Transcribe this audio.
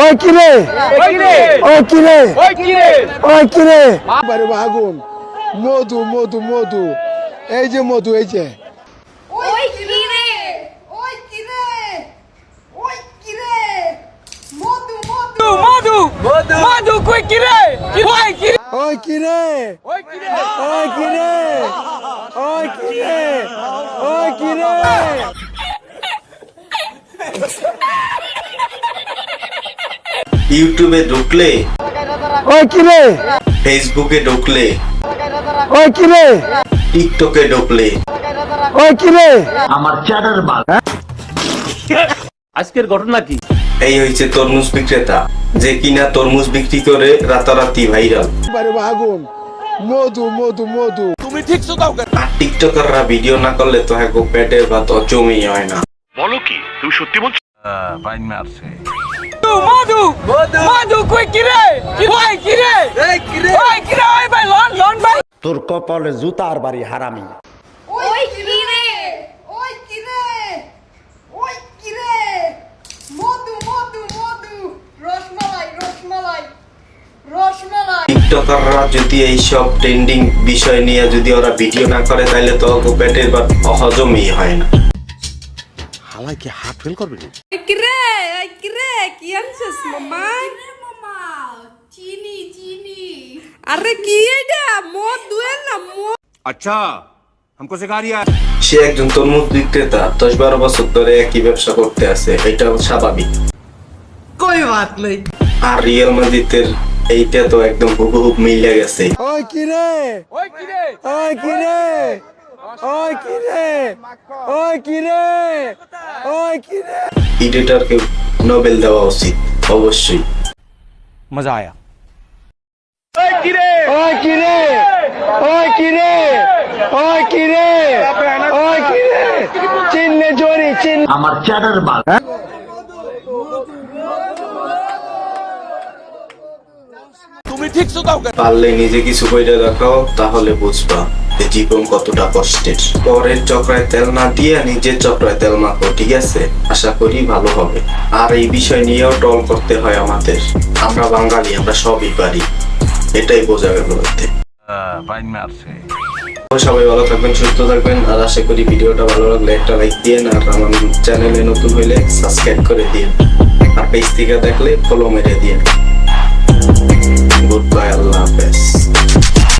ওই কিরে ওই কিরে ওই কিরে বারে আগুন মধু মধু মধু এই যে মধু এই যে ওই কিরে ওই কিরে ওই কিরে মধু মধু মধু মধু কই কিরে কি হয় কিরে ওই কিরে ওই কিরে ওই কিরে ওই কিরে ওই কিরে ইউটিউবে ঢুকলে, ওই কিরে ফেসবুকে ঢুকলে, ওই কিরে টিকটকে ঢুকলে ওই কিরে আজকের ঘটনা কি? এই হয়েছে তরমুজ বিক্রেতা যে কিনা তরমুজ বিক্রি করে রাতারাতি ভাইরাল। বারে আগুন মধু মধু মধু তুমি ঠিক শুধাও কেন? আর টিকটকাররা ভিডিও না করলে তো হ্যাঁ পেটের ভাত অচমই হয় না। বলো কি তুমি সত্যি বলছো? মধু মধু কই কিরে কি হয় কিরে এই কিরে ওই কিরে ওই ভাই লন লন ভাই তোর কপালে জুতার বাড়ি হারামি। ওই কিরে ওই কিরে ওই কিরে মধু মধু মধু রসমালাই রসমালাই রসমালাই টিকটকাররা যদি এইসব ট্রেন্ডিং বিষয় নিয়ে যদি ওরা ভিডিও না করে তাহলে তো পেটের ভাত হজমই হয় না। হালাই কি হার্ট ফেল করবি? ওই কিরে কি আনছিস মামা মামা চিনি চিনি আরে কি এটা মধু না মধু আচ্ছা हमको सिखा रिया है। সে একজন তরমুজ বিক্রেতা 10-12 বছর ধরে একই ব্যবসা করতে আছে, এটা স্বাভাবিক। আর রিয়েল মাজিদের এইটা তো একদম হুবহু মিলে গেছে। ওই কিরে ওই কিরে ওই কিরে ওই কিরে ওই কিরে ওই কিরে এডিটরকে নোবেল দেওয়া উচিত অবশ্যই। মজা আয়া ওই কিরে ওই কিরে ওই কিরে ওই কিরে চিন্নে জোরি চিন তুমি ঠিক শুধাও কেন? পারলে নিজে কিছু কইরা দেখাও, তাহলে বুঝবা যে জীবন কতটা কষ্টের। পরের চক্রায় তেল না দিয়ে নিজের চক্রায় তেল মাখো, ঠিক আছে? আশা করি ভালো হবে। আর এই বিষয় নিয়েও ট্রল করতে হয় আমাদের। আমরা বাঙালি, আমরা সবই পারি, এটাই বোঝা গেল মধ্যে। সবাই ভালো থাকবেন, সুস্থ থাকবেন। আর আশা করি ভিডিওটা ভালো লাগলে একটা লাইক দিয়েন, আর আমার চ্যানেলে নতুন হইলে সাবস্ক্রাইব করে দিন, আর পেজ থেকে দেখলে ফলো মেরে দিন। গুড বাই, আল্লাহ হাফেজ।